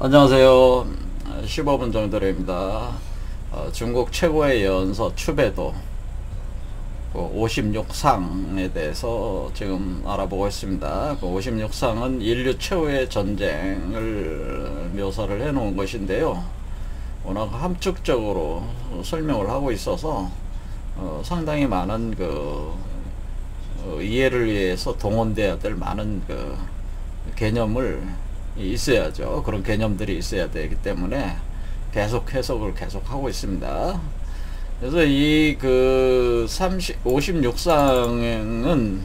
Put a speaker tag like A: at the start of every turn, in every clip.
A: 안녕하세요. 15분 정도입니다. 중국 최고의 연서 추배도 56상에 대해서 지금 알아보고 있습니다. 56상은 인류 최후의 전쟁을 묘사를 해 놓은 것인데요. 워낙 함축적으로 설명을 하고 있어서 상당히 많은 이해를 위해서 동원돼야 될 많은 개념을 있어야죠. 그런 개념들이 있어야 되기 때문에 계속 해석을 계속 하고 있습니다. 그래서 이 56상은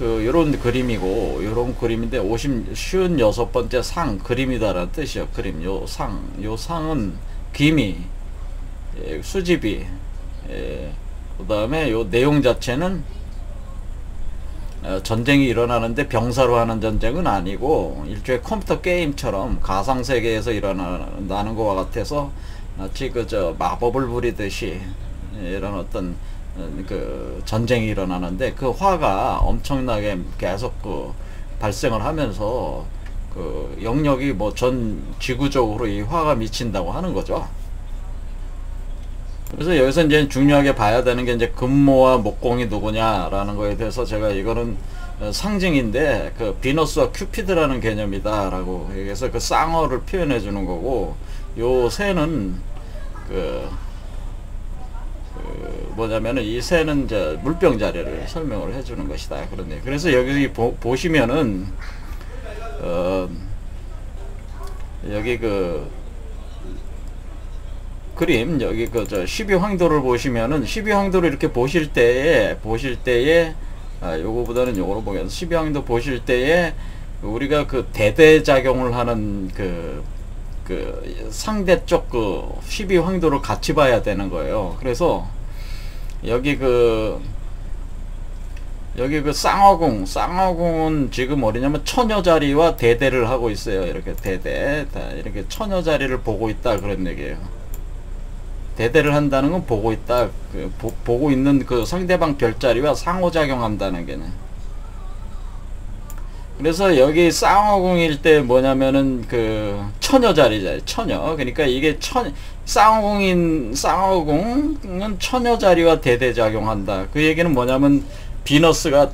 A: 요런 그림이고, 요런 그림인데 56번째 상, 그림이다라는 뜻이요. 그림, 요 상은 기미, 수집이, 그 다음에 요 내용 자체는 전쟁이 일어나는데 병사로 하는 전쟁은 아니고 일종의 컴퓨터 게임처럼 가상세계에서 일어나는 것과 같아서 마치 마법을 부리듯이 이런 어떤 전쟁이 일어나는데 그 화가 엄청나게 계속 발생을 하면서 영역이 전 지구적으로 이 화가 미친다고 하는 거죠. 그래서 여기서 이제 중요하게 봐야 되는 게 이제 금모와 목공이 누구냐라는 거에 대해서 제가 이거는 상징인데 비너스와 큐피드라는 개념이다라고 여기서 쌍어를 표현해 주는 거고, 요 새는 뭐냐면은 이 새는 이제 물병자리를 설명을 해 주는 것이다. 그런데 그래서 여기 보시면은 여기 그림, 여기 12황도를 보시면은, 12황도를 이렇게 보실 때에, 요거보다는 요거로 보겠습니다. 12황도 보실 때에, 우리가 대대작용을 하는 상대 쪽 12황도를 같이 봐야 되는 거예요. 그래서, 여기 쌍어궁은 지금 어디냐면 처녀자리와 대대를 하고 있어요. 이렇게 이렇게 처녀자리를 보고 있다. 그런 얘기예요. 대대를 한다는 건 보고 있다. 보고 있는 상대방 별자리와 상호작용한다는 게네. 그래서 여기 쌍어궁일 때 뭐냐면은 처녀자리잖아요. 처녀. 그러니까 이게 쌍어궁은 처녀자리와 대대작용한다. 그 얘기는 뭐냐면 비너스가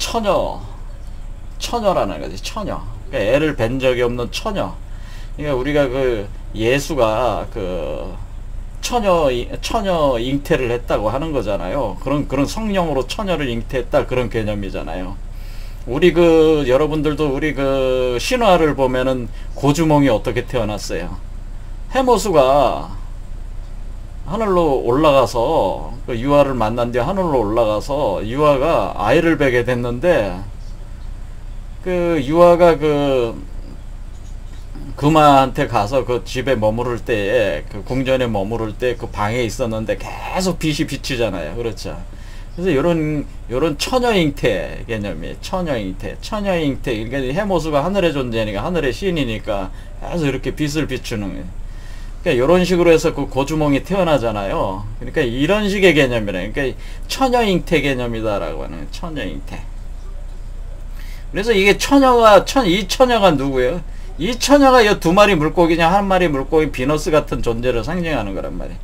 A: 처녀라는 거지. 처녀. 그러니까 애를 뵌 적이 없는 처녀. 그러니까 우리가 예수가 처녀 잉태를 했다고 하는 거잖아요. 그런 성령으로 처녀를 잉태했다, 그런 개념이잖아요. 우리 여러분들도 우리 신화를 보면은 고주몽이 어떻게 태어났어요? 해모수가 하늘로 올라가서 유아를 만난 뒤에 하늘로 올라가서 유아가 아이를 베게 됐는데, 유아가 금화한테 가서 집에 머무를 때에, 궁전에 머무를 때 방에 있었는데 계속 빛이 비치잖아요. 그렇죠. 그래서 요런 처녀잉태 개념이, 처녀잉태. 그러니까 해모수가 하늘의 존재니까, 하늘의 신이니까 계속 이렇게 빛을 비추는 거예요. 그러니까 요런 식으로 해서 고주몽이 태어나잖아요. 그러니까 이런 식의 개념이라. 그러니까 처녀잉태 개념이다라고 하는 거예요. 처녀잉태. 그래서 이게 이 처녀가 누구예요? 이 처녀가 이 두 마리 물고기냐 한 마리 물고기 비너스 같은 존재를 상징하는 거란 말이에요.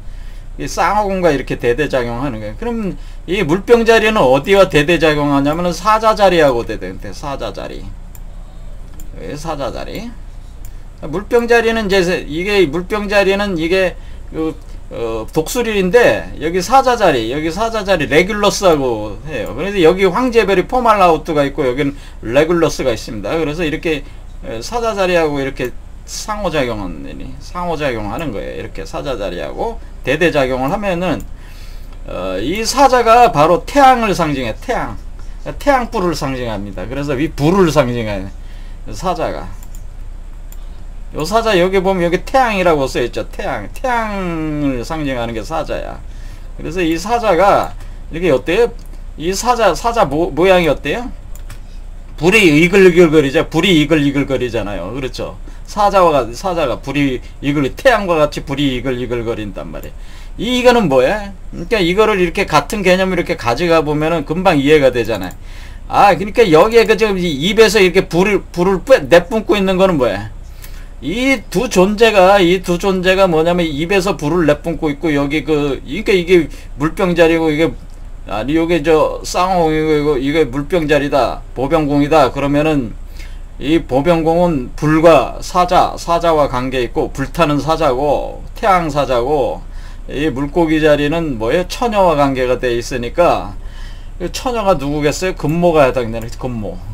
A: 이 쌍어궁과 이렇게 대대작용하는 거예요. 그럼 이 물병자리는 어디와 대대작용하냐면은 사자자리하고 대대인데, 사자자리. 사자자리. 물병자리는 물병자리는 독수리인데, 여기 사자자리 레귤러스하고 해요. 그래서 여기 황제별이 포말라우트가 있고, 여기는 레귤러스가 있습니다. 그래서 이렇게 사자자리하고 이렇게 상호작용하는 거예요. 이렇게 사자자리하고 대대작용을 하면은 이 사자가 바로 태양을 상징해. 태양불을 상징합니다. 그래서 이 불을 상징해. 사자가, 요 사자 여기 보면 여기 태양이라고 써있죠. 태양을 상징하는 게 사자야. 그래서 이 사자가 이렇게 어때요? 이 사자 모양이 어때요? 불이 이글이글거리죠. 불이 이글이글거리잖아요. 그렇죠. 사자가 불이 태양과 같이 불이 이글이글거린단 말이에요. 이거는 뭐야? 그러니까 이거를 이렇게 같은 개념을 이렇게 가져가 보면은 금방 이해가 되잖아요. 그러니까 여기에 지금 입에서 이렇게 불을 내뿜고 있는 거는 뭐야? 이 두 존재가 뭐냐면 입에서 불을 내뿜고 있고 여기 이게 물병자리고 이게 아니 요게 저 쌍홍이고 이게 물병자리다 보병공이다 그러면은 이 보병공은 불과 사자와 관계 있고 불타는 사자고 태양 사자고 이 물고기 자리는 뭐예요? 처녀와 관계가 돼 있으니까 처녀가 누구겠어요? 금모가 해당되는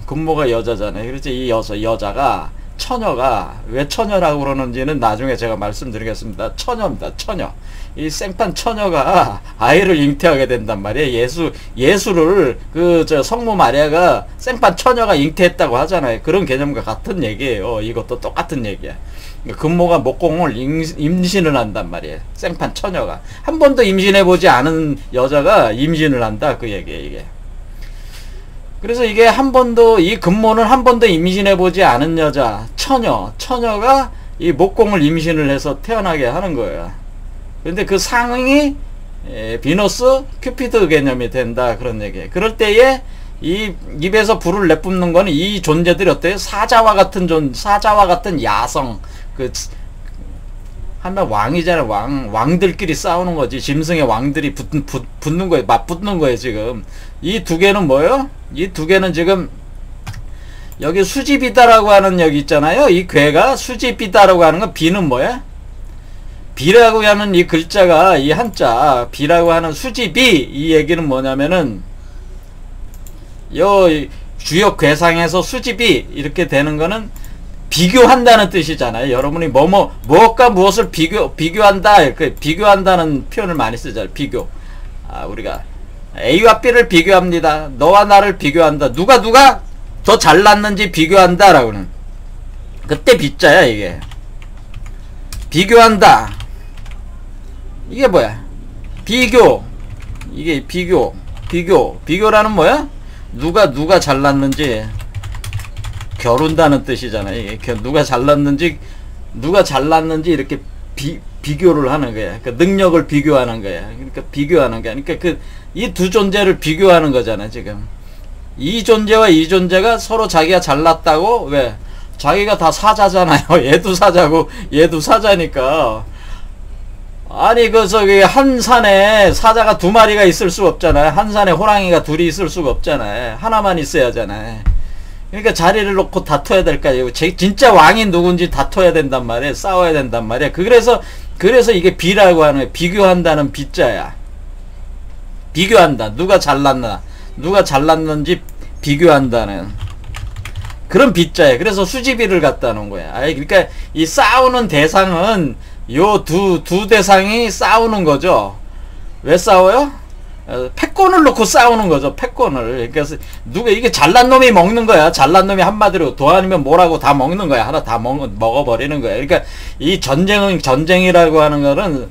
A: 금모가 여자잖아요. 그래서 이 여자가 처녀가 왜 처녀라고 그러는지는 나중에 제가 말씀드리겠습니다. 처녀입니다. 처녀. 이 생판 처녀가 아이를 잉태하게 된단 말이에요. 예수를 성모 마리아가 생판 처녀가 잉태했다고 하잖아요. 그런 개념과 같은 얘기예요. 이것도 똑같은 얘기야. 금모가 목공을 임신을 한단 말이에요. 생판 처녀가 한 번도 임신해보지 않은 여자가 임신을 한다 그 얘기예요. 이게. 그래서 이게 이 금모는 한 번도 임신해보지 않은 여자 처녀가 이 목공을 임신을 해서 태어나게 하는 거예요. 근데 그 상응이 비너스 큐피드 개념이 된다 그런 얘기예요. 그럴 때에 이 입에서 불을 내뿜는 거는 이 존재들이 어때요? 사자와 같은 야성 한면 왕이잖아. 왕들끼리 싸우는 거지. 짐승의 왕들이 붙는 거예요. 맞붙는 거예요 지금. 이 두 개는 뭐예요? 이 두 개는 지금 여기 수지비다라고 하는 여기 있잖아요. 이 괴가 수지비다라고 하는 건 비는 뭐야? 비라고 하는 이 글자가 이 한자 비라고 하는 수지비 이 얘기는 뭐냐면은 요 주역 괴상에서 수지비 이렇게 되는 거는 비교한다는 뜻이잖아요. 여러분이 무엇과 무엇을 비교한다 비교한다는 표현을 많이 쓰잖아요. 비교. 우리가 A와 B를 비교합니다. 너와 나를 비교한다. 누가 더 잘났는지 비교한다 라고는 그때 비자야 이게. 비교한다. 이게 뭐야? 비교. 이게 비교라는 뭐야? 누가 잘났는지 겨룬다는 뜻이잖아요. 이게 누가 잘났는지 이렇게 비교를 하는 거야. 그러니까 능력을 비교하는 거야. 그러니까 비교하는 거야. 그러니까 이 두 존재를 비교하는 거잖아, 지금. 이 존재와 이 존재가 서로 자기가 잘났다고 왜? 자기가 다 사자잖아요. 얘도 사자고 얘도 사자니까. 아니 한 산에 사자가 두 마리가 있을 수 없잖아요. 한 산에 호랑이가 둘이 있을 수가 없잖아요. 하나만 있어야 하잖아요. 그러니까 자리를 놓고 다퉈야 될까요? 진짜 왕이 누군지 다퉈야 된단 말이에요. 싸워야 된단 말이에요. 그래서 이게 비라고 하는 거예요. 비교한다는 비자야. 비교한다. 누가 잘났는지 비교한다는 그런 비자예요. 그래서 수지비를 갖다 놓은 거야. 그러니까 이 싸우는 대상은 요 두 대상이 싸우는 거죠. 왜 싸워요? 패권을 놓고 싸우는 거죠. 패권을. 그러니까 이게 잘난 놈이 먹는 거야. 잘난 놈이 한마디로 도안이면 뭐라고 다 먹는 거야. 하나 다 먹어버리는 거야. 그러니까 이 전쟁이라고 하는 거는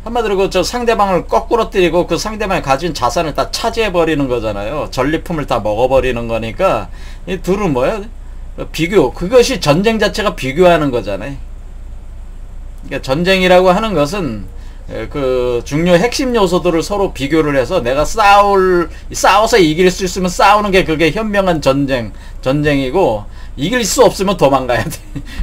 A: 한마디로 상대방을 거꾸로 때리고 그 상대방이 가진 자산을 다 차지해버리는 거잖아요. 전리품을 다 먹어버리는 거니까 이 둘은 뭐야? 비교. 그것이 전쟁 자체가 비교하는 거잖아요. 그러니까 전쟁이라고 하는 것은 중요 핵심 요소들을 서로 비교를 해서 내가 싸워서 이길 수 있으면 싸우는 게 그게 현명한 전쟁이고 이길 수 없으면 도망가야 돼.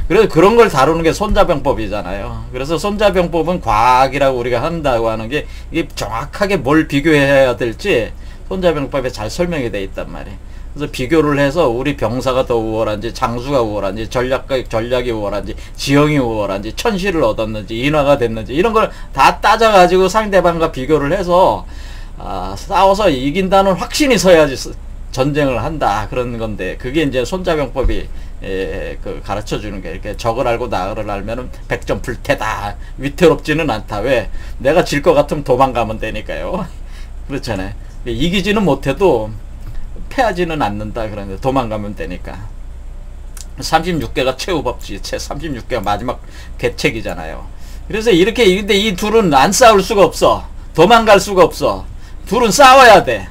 A: 그래서 그런 걸 다루는 게 손자병법이잖아요. 그래서 손자병법은 과학이라고 우리가 한다고 하는 게 이게 정확하게 뭘 비교해야 될지 손자병법에 잘 설명이 돼 있단 말이에요. 그래서 비교를 해서 우리 병사가 더 우월한지 장수가 우월한지 전략이 우월한지 지형이 우월한지 천시를 얻었는지 인화가 됐는지 이런 걸 다 따져가지고 상대방과 비교를 해서 싸워서 이긴다는 확신이 서야지 전쟁을 한다 그런 건데 그게 이제 손자병법이 가르쳐주는 게 이렇게 적을 알고 나를 알면은 백전불태다. 위태롭지는 않다. 왜? 내가 질 것 같으면 도망가면 되니까요. 그렇잖아요. 이기지는 못해도 패하지는 않는다. 그런데 도망가면 되니까. 36개가 최후법칙, 36개가 마지막 계책이잖아요. 그래서 근데 이 둘은 안 싸울 수가 없어. 도망갈 수가 없어. 둘은 싸워야 돼.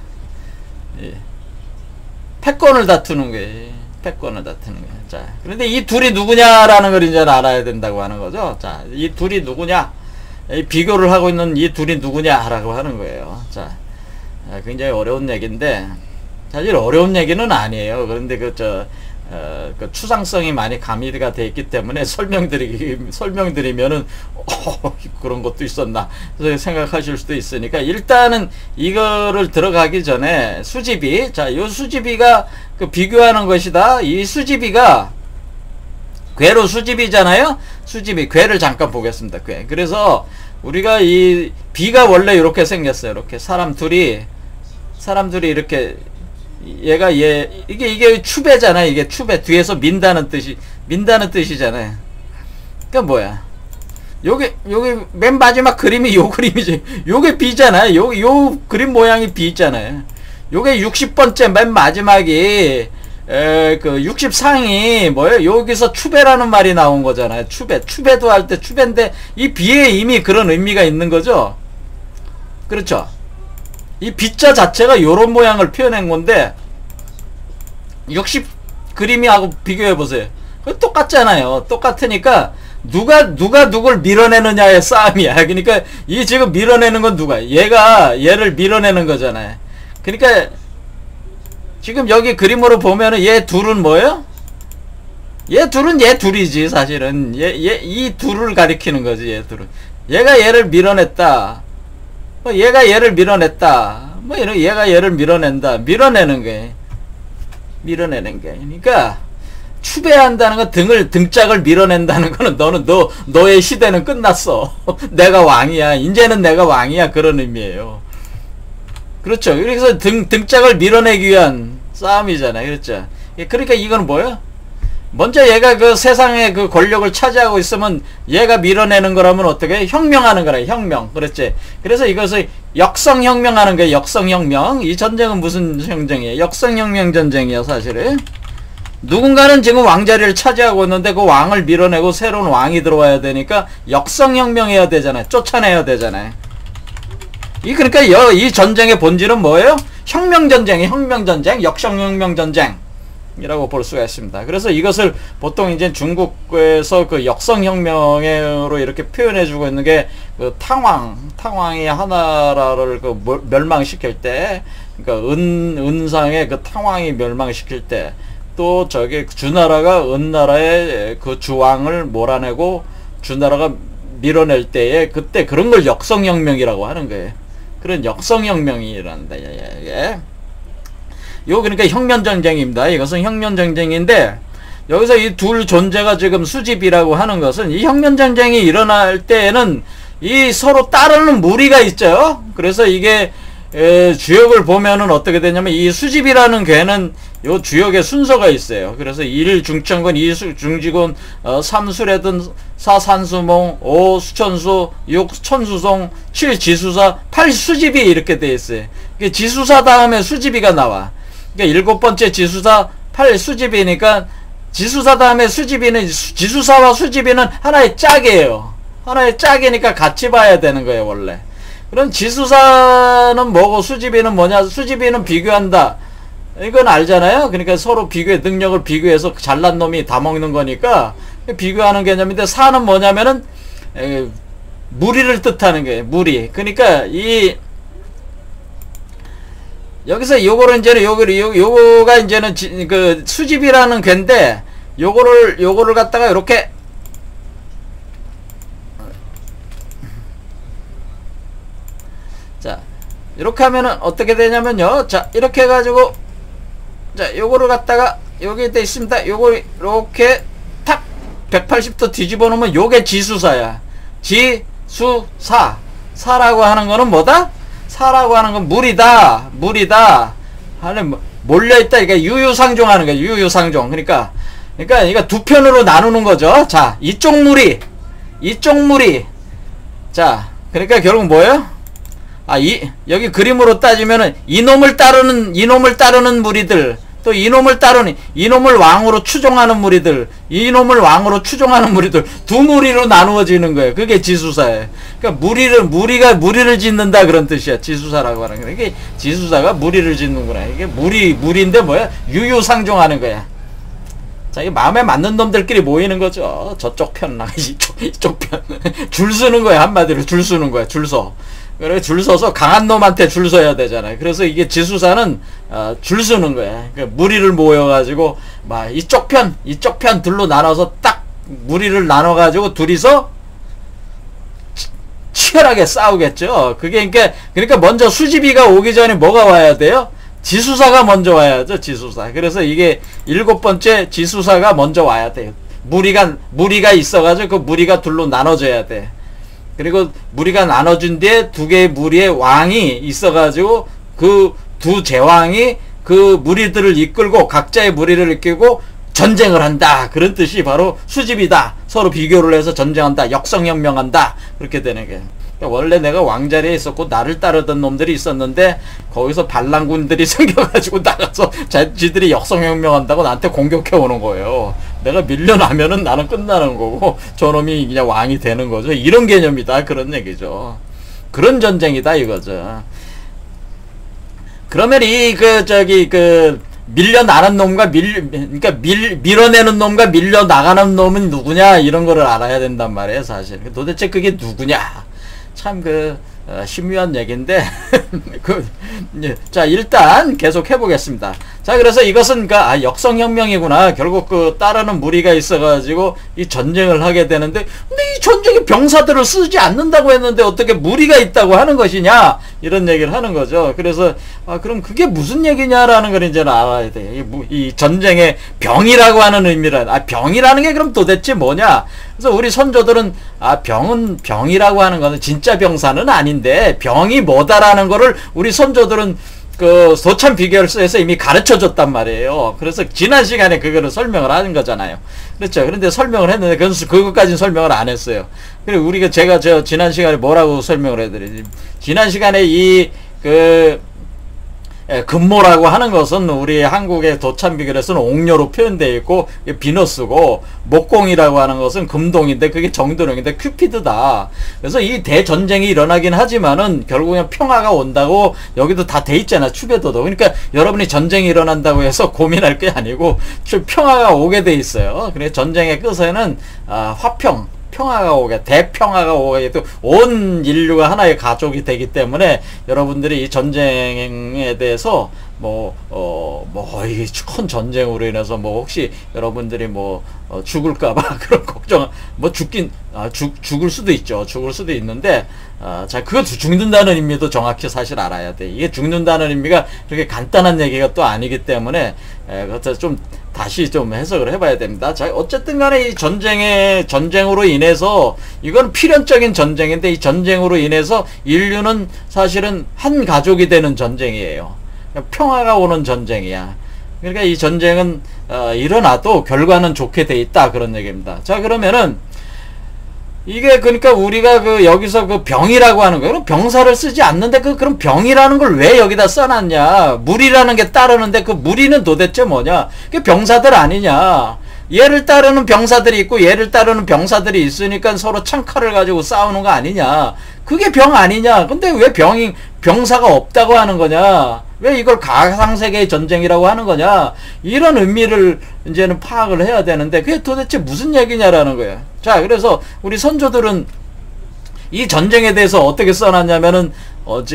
A: 패권을 다투는 거예요. 패권을 다투는 거예요. 자, 그런데 이 둘이 누구냐라는 걸 이제 알아야 된다고 하는 거죠. 자, 이 둘이 누구냐? 비교를 하고 있는 이 둘이 누구냐라고 하는 거예요. 자, 굉장히 어려운 얘기인데, 사실 어려운 얘기는 아니에요. 그런데 그 추상성이 많이 가미가 되어 있기 때문에 설명드리면은 그런 것도 있었나 생각하실 수도 있으니까, 일단은 이거를 들어가기 전에 수지비, 자, 요 수지비가 그 비교하는 것이다. 이 수지비가 궤로 수지비잖아요. 수지비, 궤를 잠깐 보겠습니다. 궤. 그래서 우리가 이 비가 원래 이렇게 생겼어요. 이렇게 사람 둘이 이렇게, 이게 추배잖아요. 이게 추배, 뒤에서 민다는 뜻이잖아요. 그러니까 뭐야, 여기 맨 마지막 그림이 요 그림이지. 요게 비잖아요. 요 그림 모양이 비 있잖아요. 요게 60번째 맨 마지막이 그 60상이 뭐예요? 여기서 추배라는 말이 나온 거잖아요. 추배도 할 때 추배인데, 이 비에 이미 그런 의미가 있는 거죠. 그렇죠? 이 비자 자체가 요런 모양을 표현한 건데, 60 그림이하고 비교해 보세요. 똑같잖아요. 똑같으니까 누가 누굴 밀어내느냐의 싸움이야. 그러니까 이 지금 밀어내는 건 누가? 얘를 밀어내는 거잖아요. 그러니까 지금 여기 그림으로 보면은 얘 둘은 뭐예요? 얘 둘이지 사실은. 이 둘을 가리키는 거지. 얘 둘은. 얘가 얘를 밀어냈다. 뭐 얘가 얘를 밀어냈다. 뭐 이런, 얘가 얘를 밀어낸다. 밀어내는 거예요. 밀어내는 게. 그러니까 추배한다는 건 등짝을 밀어낸다는 거는 너의 시대는 끝났어. 내가 왕이야. 이제는 내가 왕이야. 그런 의미예요. 그렇죠. 그래서 등짝을 밀어내기 위한 싸움이잖아요. 그렇죠. 그러니까 이건 뭐예요? 먼저 얘가 그 세상의 그 권력을 차지하고 있으면 얘가 밀어내는 거라면 어떻게 해? 혁명하는 거라. 혁명. 그렇지. 그래서 이것을 역성혁명하는 거예요. 역성혁명. 이 전쟁은 무슨 전쟁이에요? 역성혁명 전쟁이에요. 사실은. 누군가는 지금 왕자리를 차지하고 있는데 그 왕을 밀어내고 새로운 왕이 들어와야 되니까 역성혁명해야 되잖아요. 쫓아내야 되잖아요. 그러니까 이 전쟁의 본질은 뭐예요? 혁명전쟁이에요. 혁명전쟁, 역성혁명전쟁 이라고 볼 수가 있습니다. 그래서 이것을 보통 이제 중국에서 그 역성혁명으로 이렇게 표현해주고 있는 게 그 탕왕이 하나라를 그 멸망시킬 때, 그러니까 은상의 그 탕왕이 멸망시킬 때, 또 저기 주나라가 은나라의 그 주왕을 몰아내고 주나라가 밀어낼 때에 그때 그런 걸 역성혁명이라고 하는 거예요. 그런 역성혁명이란다. 요 그러니까 혁명전쟁입니다. 이것은 혁명전쟁인데, 여기서 이 둘 존재가 지금 수집이라고 하는 것은, 이 혁명전쟁이 일어날 때에는 이 서로 따르는 무리가 있죠. 그래서 이게 주역을 보면은 어떻게 되냐면, 이 수집이라는 괴는 요 주역의 순서가 있어요. 그래서 1 중천군, 2 중지군, 3 수레든, 4 산수몽, 5 수천수, 6 천수송, 7 지수사, 8 수집이 이렇게 돼 있어요. 지수사 다음에 수집이가 나와. 그러니까 7번째 지수사, 8 수집이니까 지수사 다음에 수집이는, 지수사와 수집이는 하나의 짝이에요. 하나의 짝이니까 같이 봐야 되는 거예요, 원래. 그럼 지수사는 뭐고 수집이는 뭐냐? 수집이는 비교한다. 이건 알잖아요. 그러니까 서로 능력을 비교해서 잘난 놈이 다 먹는 거니까 비교하는 개념인데, 사는 뭐냐면은 무리를 뜻하는 거예요. 무리. 그러니까 여기서 요거를 이제는 요거가 이제는 그 수집이라는 괴인데, 요거를 갖다가 이렇게 자, 이렇게 하면은 어떻게 되냐면요. 자, 이렇게 해가지고, 자, 요거를 갖다가 여기에 돼 있습니다. 요걸 이렇게 탁 180도 뒤집어 놓으면 요게 지수사야. 지수사. 사라고 하는 거는 뭐다? 사라고 하는 건 무리다. 하는 몰려있다. 그러니까 유유상종하는 거야. 유유상종. 그러니까 이거 두 편으로 나누는 거죠. 자, 이쪽 무리. 자, 그러니까 결국 뭐예요? 여기 그림으로 따지면은 이놈을 따르는 무리들, 또 이놈을 왕으로 추종하는 무리들, 두 무리로 나누어지는 거예요. 그게 지수사예요. 그러니까 무리를 짓는다 그런 뜻이야. 지수사라고 하는 거예요. 이게 지수사가 무리를 짓는구나. 이게 무리인데 뭐야? 유유상종하는 거야. 자, 이 마음에 맞는 놈들끼리 모이는 거죠. 저쪽 편, 이쪽 편. 줄 서는 거야. 한마디로 줄 서는 거야. 줄 서. 그래 줄 서서 강한 놈한테 줄 서야 되잖아요. 그래서 이게 지수사는 줄 서는 거야. 그러니까 무리를 모여가지고 막 이쪽 편 둘로 나눠서 딱 무리를 나눠가지고 둘이서 치열하게 싸우겠죠. 그게 그러니까 먼저 수지비가 오기 전에 뭐가 와야 돼요? 지수사가 먼저 와야죠. 지수사. 그래서 이게 7번째 지수사가 먼저 와야 돼요. 무리가 있어가지고 그 무리가 둘로 나눠져야 돼. 그리고 무리가 나눠준 뒤에 두 개의 무리의 왕이 있어가지고 그 두 제왕이 그 무리들을 이끌고 각자의 무리를 이끌고 전쟁을 한다. 그런 뜻이 바로 수집이다. 서로 비교를 해서 전쟁한다. 역성혁명한다. 그렇게 되는 게. 원래 내가 왕자리에 있었고 나를 따르던 놈들이 있었는데 거기서 반란군들이 생겨가지고 나가서 지들이 역성혁명한다고 나한테 공격해 오는 거예요. 내가 밀려나면은 나는 끝나는 거고 저놈이 그냥 왕이 되는 거죠. 이런 개념이다. 그런 얘기죠. 그런 전쟁이다 이거죠. 그러면 밀려나는 놈과 밀어내는 놈과 밀려나가는 놈은 누구냐 이런 거를 알아야 된단 말이에요. 사실 도대체 그게 누구냐 참 심오한 얘기인데 자 일단 계속 해보겠습니다. 자 그래서 이것은 역성혁명이구나. 결국 따르는 무리가 있어가지고 이 전쟁을 하게 되는데 근데 이 전쟁에 병사들을 쓰지 않는다고 했는데 어떻게 무리가 있다고 하는 것이냐 이런 얘기를 하는 거죠. 그래서 그럼 그게 무슨 얘기냐라는 걸 이제 알아야 돼. 이 전쟁의 병이라고 하는 의미란 병이라는 게 그럼 도대체 뭐냐. 그래서 우리 선조들은 병은 병이라고 하는 것은 진짜 병사는 아닌데 병이 뭐다라는 거를 우리 선조들은 그 소참 비결서에서 이미 가르쳐 줬단 말이에요. 그래서 지난 시간에 그거를 설명을 하는 거잖아요. 그렇죠. 그런데 설명을 했는데 그것까지는 설명을 안 했어요. 그리고 제가 지난 시간에 뭐라고 설명을 해드리지. 지난 시간에 금모라고 하는 것은 우리 한국의 도참비결에서는 옥녀로 표현되어 있고 비너스고 목공이라고 하는 것은 금동인데 그게 정도령인데 큐피드다. 그래서 이 대전쟁이 일어나긴 하지만은 결국엔 평화가 온다고 여기도 다 돼 있잖아. 추배도도. 그러니까 여러분이 전쟁이 일어난다고 해서 고민할 게 아니고 평화가 오게 돼 있어요. 그래서 전쟁의 끝에는 평화가 오게, 대평화가 오게, 또 온 인류가 하나의 가족이 되기 때문에 여러분들이 이 전쟁에 대해서 이게 큰 전쟁으로 인해서 혹시 여러분들이 죽을까봐 그런 걱정, 죽을 수도 있죠. 죽을 수도 있는데, 자, 그거 죽는다는 의미도 정확히 사실 알아야 돼. 이게 죽는다는 의미가 그렇게 간단한 얘기가 또 아니기 때문에, 그것도 좀 다시 좀 해석을 해봐야 됩니다. 자, 어쨌든 간에 이 전쟁으로 인해서, 이건 필연적인 전쟁인데, 이 전쟁으로 인해서 인류는 사실은 한 가족이 되는 전쟁이에요. 평화가 오는 전쟁이야. 그러니까 이 전쟁은, 일어나도 결과는 좋게 돼 있다. 그런 얘기입니다. 자, 그러면은, 이게 그러니까 우리가 여기서 병이라고 하는 거예요. 그럼 병사를 쓰지 않는데 그럼 병이라는 걸 왜 여기다 써놨냐? 무리라는 게 따르는데 그 무리는 도대체 뭐냐? 그게 병사들 아니냐? 얘를 따르는 병사들이 있고 얘를 따르는 병사들이 있으니까 서로 창칼을 가지고 싸우는 거 아니냐? 그게 병 아니냐? 근데 왜 병사가 없다고 하는 거냐? 왜 이걸 가상세계의 전쟁이라고 하는 거냐? 이런 의미를 이제는 파악을 해야 되는데 그게 도대체 무슨 얘기냐라는 거예요. 자, 그래서 우리 선조들은 이 전쟁에 대해서 어떻게 써놨냐면은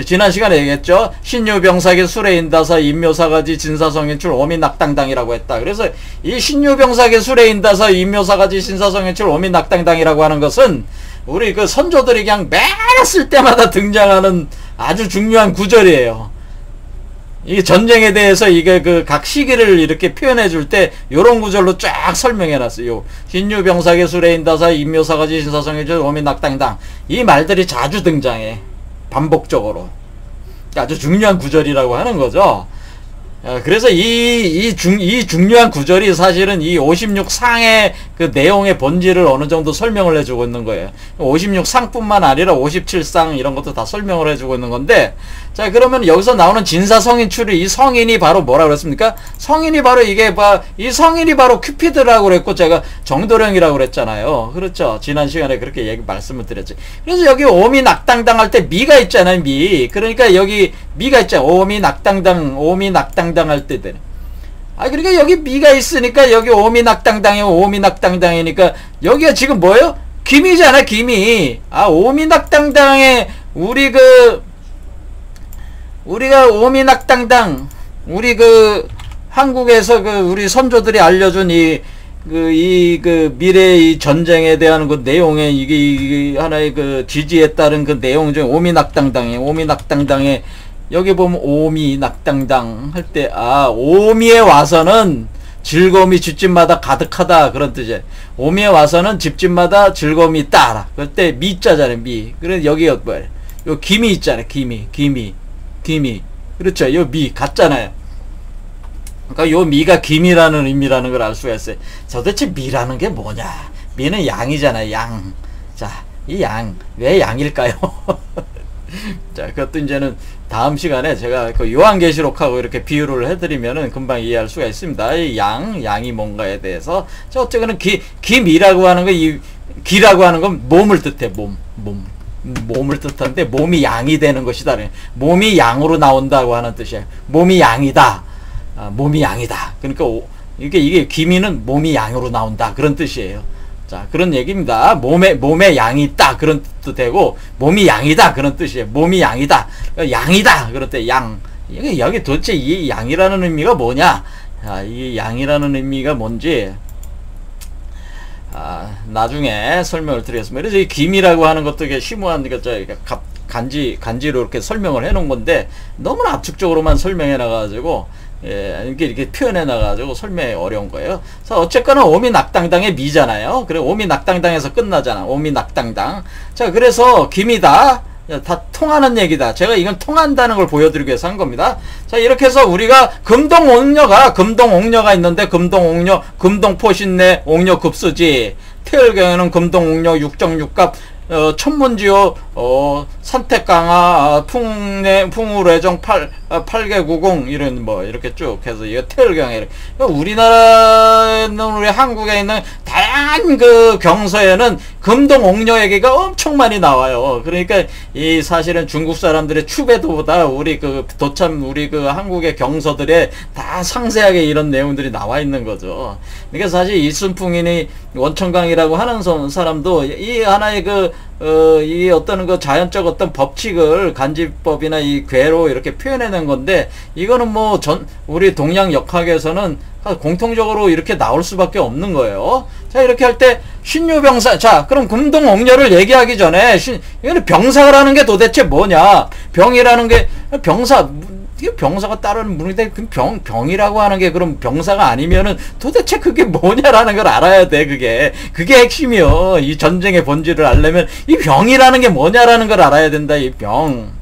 A: 지난 시간에 얘기했죠. 신유병사계 수레인다사 임묘사가지 진사성인출 오민낙당당이라고 했다. 그래서 이 신유병사계 수레인다사 임묘사가지 진사성인출 오민낙당당이라고 하는 것은 우리 선조들이 그냥 매일 쓸 때마다 등장하는 아주 중요한 구절이에요. 이 전쟁에 대해서 이게 각 시기를 이렇게 표현해 줄 때 요런 구절로 쫙 설명해 놨어요. 신유병사계 수레인다사 임묘사가지 신사성인출 오민낙당당 이 말들이 자주 등장해. 반복적으로. 아주 중요한 구절이라고 하는 거죠. 그래서 이 중요한 구절이 사실은 이 56상의 그 내용의 본질을 어느 정도 설명을 해주고 있는 거예요. 56상뿐만 아니라 57상 이런 것도 다 설명을 해주고 있는 건데, 자, 그러면 여기서 나오는 진사성인출이 이 성인이 바로 뭐라고 그랬습니까? 성인이 바로 이 성인이 바로 큐피드라고 그랬고, 제가 정도령이라고 그랬잖아요. 그렇죠. 지난 시간에 그렇게 말씀을 드렸지. 그래서 여기 오미낙당당 할 때 미가 있잖아요, 미. 그러니까 여기 미가 있잖아요. 오미낙당당 할 때 되네. 그러니까 여기 미가 있으니까 여기 오미낙당당이니까 여기가 지금 뭐예요? 김이잖아, 김이. 오미낙당당의 우리가 오미낙당당, 우리 그 한국에서 그 우리 선조들이 알려준 그 미래의 이 전쟁에 대한 그 내용에 이게 하나의 그 지지에 따른 그 내용 중에 오미낙당당에 여기 보면 오미낙당당 할 때, 오미에 와서는 즐거움이 집집마다 가득하다, 그런 뜻이에요. 오미에 와서는 집집마다 즐거움이 있다. 그럴 때 미자잖아요, 미. 그래 여기가 뭐야? 요 김이 있잖아요, 김이. 그렇죠. 요 미 같잖아요. 그러니까 요 미가 김이라는 의미라는 걸 알 수가 있어요. 도대체 미라는 게 뭐냐? 미는 양이잖아요, 양. 자, 이 양, 왜 양일까요? 자, 그것도 이제는 다음 시간에 제가 그 요한계시록하고 이렇게 비유를 해드리면은 금방 이해할 수가 있습니다. 이 양이 뭔가에 대해서. 자, 어쨌거나 김이라고 하는 거, 이 기라고 하는 건 몸을 뜻해, 몸을 뜻하는데 몸이 양이 되는 것이다. 몸이 양으로 나온다고 하는 뜻이에요. 몸이 양이다. 몸이 양이다. 그러니까 이게 기미는 몸이 양으로 나온다, 그런 뜻이에요. 자, 그런 얘기입니다. 몸에 양이 있다, 그런 뜻도 되고, 몸이 양이다, 그런 뜻이에요. 몸이 양이다, 양이다, 그럴 때 양. 여기 도대체 이 양이라는 의미가 뭐냐? 이 양이라는 의미가 뭔지 나중에 설명을 드리겠습니다. 그래서 이 김이라고 하는 것도 이게 심오한 간지로 이렇게 설명을 해 놓은 건데, 너무나 압축적으로만 설명해 놔가지고, 이렇게 표현해 놔가지고 설명이 어려운 거예요. 그래서 어쨌거나 오미낙당당의 미잖아요. 그래, 오미낙당당에서 끝나잖아. 오미낙당당. 자, 그래서 김이다. 다 통하는 얘기다. 제가 이건 통한다는 걸 보여드리기 위해서 한 겁니다. 자, 이렇게 해서 우리가 금동옥녀가 있는데, 금동옥녀, 금동포신내, 옥녀급수지. 태을경에는 금동옥녀, 육정육갑, 천문지호, 산택강하, 풍우래정, 팔계구공, 이런 이렇게 쭉 해서 이거 태을경에. 우리나라는, 우리 한국에 있는 다양한 그 경서에는 금동옥녀 얘기가 엄청 많이 나와요. 그러니까 이 사실은 중국 사람들의 추배도보다 우리 그 한국의 경서들에 다 상세하게 이런 내용들이 나와 있는 거죠. 그러니까 사실 이순풍이니 원천강이라고 하는 사람도 이 하나의 이 어떤 그 자연적 어떤 법칙을 간지법이나 이 괴로 이렇게 표현해낸 건데, 이거는 우리 동양 역학에서는 공통적으로 이렇게 나올 수밖에 없는 거예요. 자, 이렇게 할 때 신유병사. 자, 그럼 금동옥녀를 얘기하기 전에 이거는 병사라는 게 도대체 뭐냐? 병이라는 게 병사가 따르는 문인데, 병이라고 하는 게 그럼 병사가 아니면은 도대체 그게 뭐냐라는 걸 알아야 돼. 그게 핵심이요. 이 전쟁의 본질을 알려면 이 병이라는 게 뭐냐라는 걸 알아야 된다. 이 병.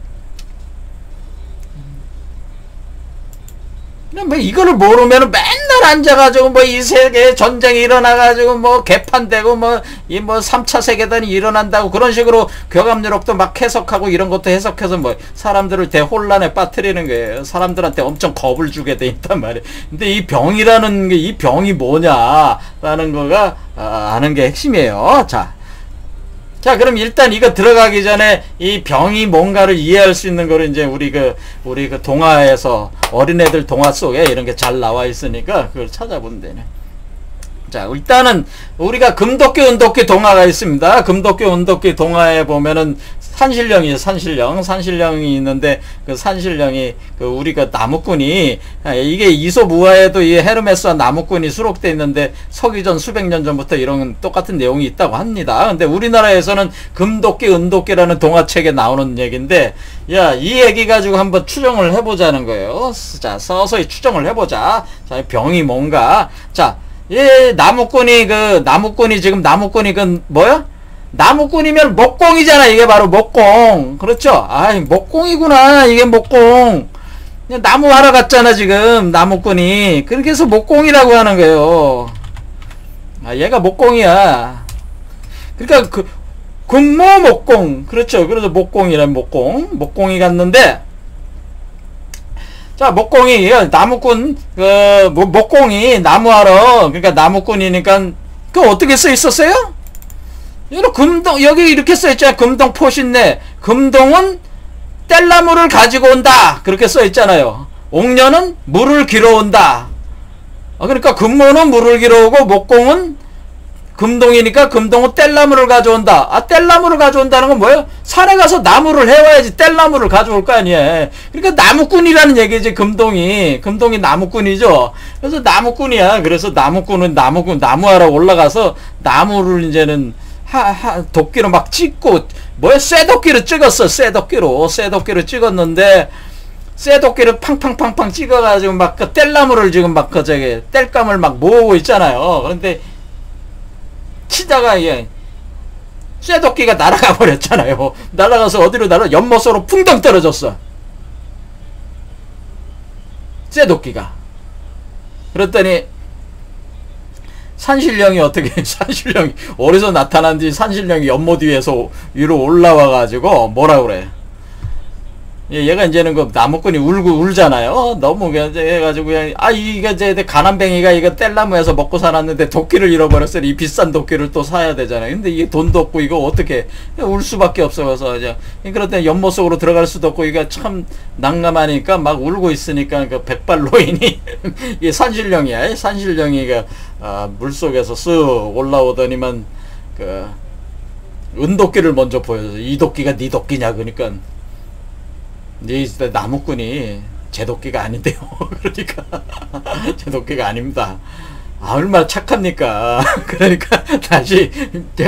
A: 이거를 모르면은 맨날 앉아가지고 이 세계 전쟁이 일어나가지고 개판되고 3차 세계대전이 일어난다고 그런 식으로 교감유력도 막 해석하고 이런 것도 해석해서 사람들을 대혼란에 빠뜨리는 거예요. 사람들한테 엄청 겁을 주게 돼 있단 말이에요. 근데 이 병이라는 게, 이 병이 뭐냐라는 거가 아는 게 핵심이에요. 자, 그럼 일단 이거 들어가기 전에 이 병이 뭔가를 이해할 수 있는 거를 이제 우리 그 동화에서, 어린애들 동화 속에 이런 게 잘 나와 있으니까 그걸 찾아보면 되네. 자, 일단은 우리가 금도끼 은도끼 동화가 있습니다. 금도끼 은도끼 동화에 보면은 산신령이 있는데, 그 산신령이 우리 그 나무꾼이, 이게 이솝우화에도 이 헤르메스와 나무꾼이 수록되어 있는데 서기전 수백 년 전부터 이런 똑같은 내용이 있다고 합니다. 근데 우리나라에서는 금도끼 은도끼라는 동화책에 나오는 얘기인데, 이 얘기 가지고 한번 추정을 해보자는 거예요. 자, 서서히 추정을 해보자. 자, 병이 뭔가. 자, 나무꾼이 지금 나무꾼이 뭐야? 나무꾼이면 목공이잖아. 이게 바로 목공. 그렇죠? 목공이구나. 이게 목공. 나무 하러 갔잖아, 지금. 나무꾼이. 그렇게 해서 목공이라고 하는 거예요. 얘가 목공이야. 그러니까 근무 목공. 그렇죠. 그래서 목공이란 목공이 갔는데, 자, 목공이, 나무꾼, 목공이 나무하러, 그러니까 나무꾼이니까, 어떻게 써 있었어요? 여기 이렇게 써있잖아요. 금동포신내. 금동은 뗄나무를 가지고 온다. 그렇게 써있잖아요. 옥녀는 물을 길어 온다. 그러니까 금모는 물을 길어 오고, 목공은 금동이니까 금동은 뗄나무를 가져온다. 아, 뗄나무를 가져온다는 건 뭐예요? 산에 가서 나무를 해와야지 뗄나무를 가져올 거 아니에요. 그러니까 나무꾼이라는 얘기지, 금동이. 금동이 나무꾼이죠. 그래서 나무꾼이야. 그래서 나무꾼은 나무하러 올라가서 나무를 이제는 도끼로 막 찍고, 뭐야, 쇠도끼로 찍었어. 쇠도끼로 찍었는데, 쇠도끼를 팡팡팡팡 찍어가지고 막 그 뗄나무를 지금 막 그 저기 뗄감을 막 모으고 있잖아요. 그런데 치다가 예, 쇠도끼가 날아가 버렸잖아요. 날아가서 어디로 연못으로 풍덩 떨어졌어. 쇠도끼가. 그랬더니 산신령이 산신령이 어디서 나타난지 산신령이 연못 위로 올라와가지고 뭐라 그래. 얘가 이제는 그 나무꾼이 울잖아요. 너무 해가지고 그냥 이게 이제 가난뱅이가 이거 뗄나무에서 먹고 살았는데 도끼를 잃어버렸어. 이 비싼 도끼를 또 사야 되잖아요. 근데 이게 돈도 없고 이거 어떻게 울 수밖에 없어서 이제 그럴 때 연못 속으로 들어갈 수도 없고 이거 참 난감하니까 막 울고 있으니까 그 백발노인이 이게 산신령이야. 산신령이 물 속에서 쓱 올라오더니만 그 은도끼를 먼저 보여줘. 이 도끼가 네 도끼냐 그러니까. 네 나무꾼이 제 도끼가 아닌데요. 그러니까 제 도끼가 아닙니다. 얼마나 착합니까. 그러니까 다시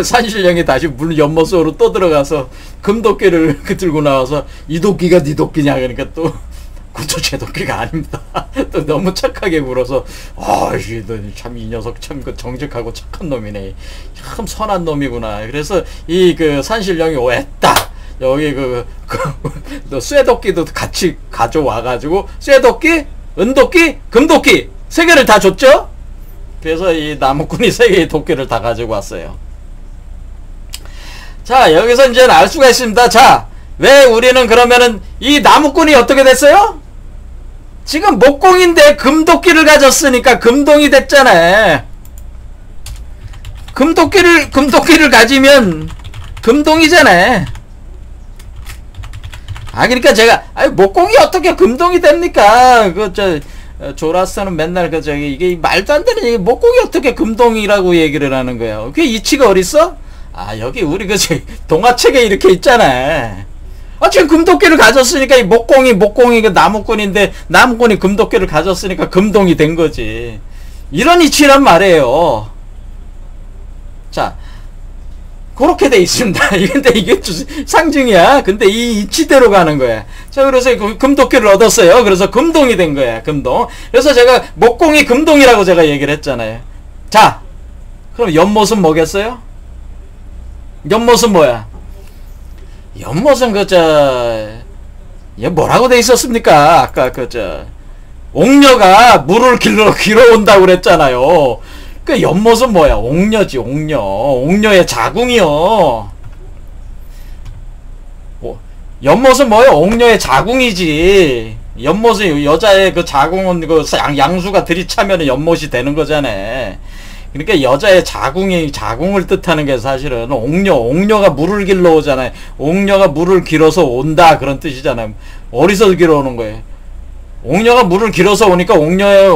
A: 산신령이 다시 물 연못 속으로 또 들어가서 금도끼를 들고 나와서 이 도끼가 네 도끼냐 그러니까 또 그것도 제 도끼가 아닙니다. 또 너무 착하게 굴어서 참 이 녀석 참 그 정직하고 착한 놈이네. 참 선한 놈이구나. 그래서 이 그 산신령이 오했다. 여기 너 쇠도끼도 같이 가져와가지고 쇠도끼, 은도끼, 금도끼 3개를 다 줬죠. 그래서 이 나무꾼이 3개의 도끼를 다 가지고 왔어요. 자, 여기서 이제 알 수가 있습니다. 자, 왜 우리는 그러면은 이 나무꾼이 어떻게 됐어요? 지금 목공인데 금도끼를 가졌으니까 금동이 됐잖아요. 금도끼를 가지면 금동이잖아요. 그러니까 제가 목공이 어떻게 금동이 됩니까? 조라스는 맨날 이게 말도 안 되는 얘기. 목공이 어떻게 금동이라고 얘기를 하는 거예요? 그게 이치가 어딨어? 여기 우리 동화책에 이렇게 있잖아. 지금 금도끼를 가졌으니까 이 목공이 그 나무꾼인데 나무꾼이 금도끼를 가졌으니까 금동이 된 거지. 이런 이치란 말이에요. 자, 그렇게 돼 있습니다. 근데 이게 상징이야. 근데 이 이치대로 가는 거야. 자, 그래서 금도끼를 얻었어요. 그래서 금동이 된 거야. 금동. 그래서 제가 목공이 금동이라고 제가 얘기를 했잖아요. 자, 그럼 연못은 뭐겠어요? 연못은 뭐야? 연못은 얘 뭐라고 돼 있었습니까? 아까 옥녀가 물을 길어 온다고 그랬잖아요. 그 연못은 뭐야? 옥녀지, 옥녀. 옥녀의 자궁이요. 연못은 뭐야? 옥녀의 자궁이지. 연못은 여자의 그 자궁은 양수가 들이차면 연못이 되는 거잖아. 그러니까 여자의 자궁을 뜻하는 게 사실은 옥녀가 물을 길러 오잖아요. 옥녀가 물을 길어서 온다 그런 뜻이잖아요. 어디서 길어 오는 거예요? 옥녀가 물을 길어서 오니까 옥녀는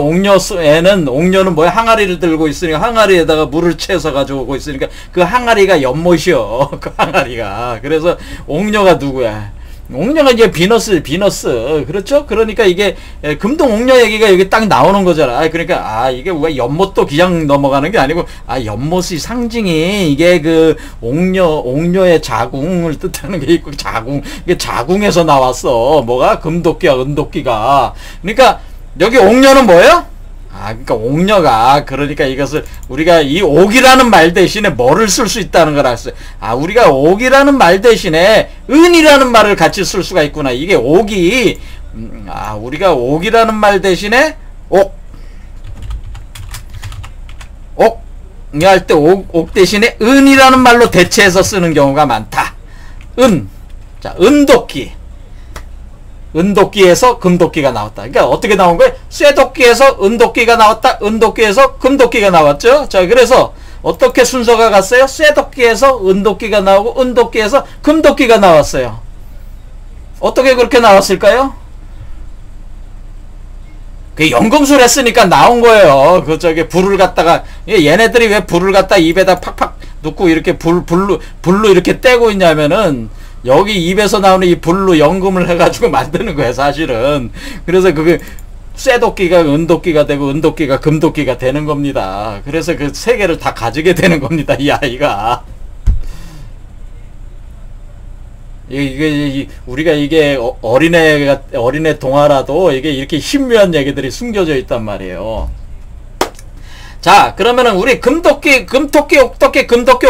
A: 뭐야? 항아리를 들고 있으니까 항아리에다가 물을 채서 가져오고 있으니까 그 항아리가 연못이요. 그 항아리가. 그래서 옥녀가 누구야? 옥녀가 이제 비너스. 그렇죠? 그러니까 이게 금동 옥녀 얘기가 여기 딱 나오는 거잖아. 그러니까 이게 왜 연못도 그냥 넘어가는 게 아니고 연못의 상징이 이게 그 옥녀의 자궁을 뜻하는 게 있고 이게 자궁에서 나왔어. 뭐가? 금도끼와 은도끼가. 그러니까 여기 옥녀는 뭐예요? 그러니까 옥녀가 그러니까 이것을 우리가 이 옥이라는 말 대신에 뭐를 쓸 수 있다는 걸 알았어요. 우리가 옥이라는 말 대신에 은이라는 말을 같이 쓸 수가 있구나. 이게 옥이 우리가 옥이라는 말 대신에 옥 할 때 옥 대신에 은이라는 말로 대체해서 쓰는 경우가 많다. 자, 은도끼에서 금도끼가 나왔다. 그러니까 어떻게 나온 거예요? 쇠도끼에서 은도끼가 나왔다. 은도끼에서 금도끼가 나왔죠. 자, 그래서 어떻게 순서가 갔어요? 쇠도끼에서 은도끼가 나오고 은도끼에서 금도끼가 나왔어요. 어떻게 그렇게 나왔을까요? 그 연금술 했으니까 나온 거예요. 그 저기 불을 갖다가 얘네들이 왜 불을 갖다 입에다 팍팍 넣고 이렇게 불로 이렇게 떼고 있냐면은 여기 입에서 나오는 이 불로 연금을 해가지고 만드는 거예요, 사실은. 그래서 그게 쇠도끼가 은도끼가 되고 은도끼가 금도끼가 되는 겁니다. 그래서 그 세 개를 다 가지게 되는 겁니다, 이 아이가. 우리가 이게 어린애 동화라도 이게 이렇게 신묘한 얘기들이 숨겨져 있단 말이에요. 자, 그러면은 우리 금도끼, 옥도끼, 금도끼,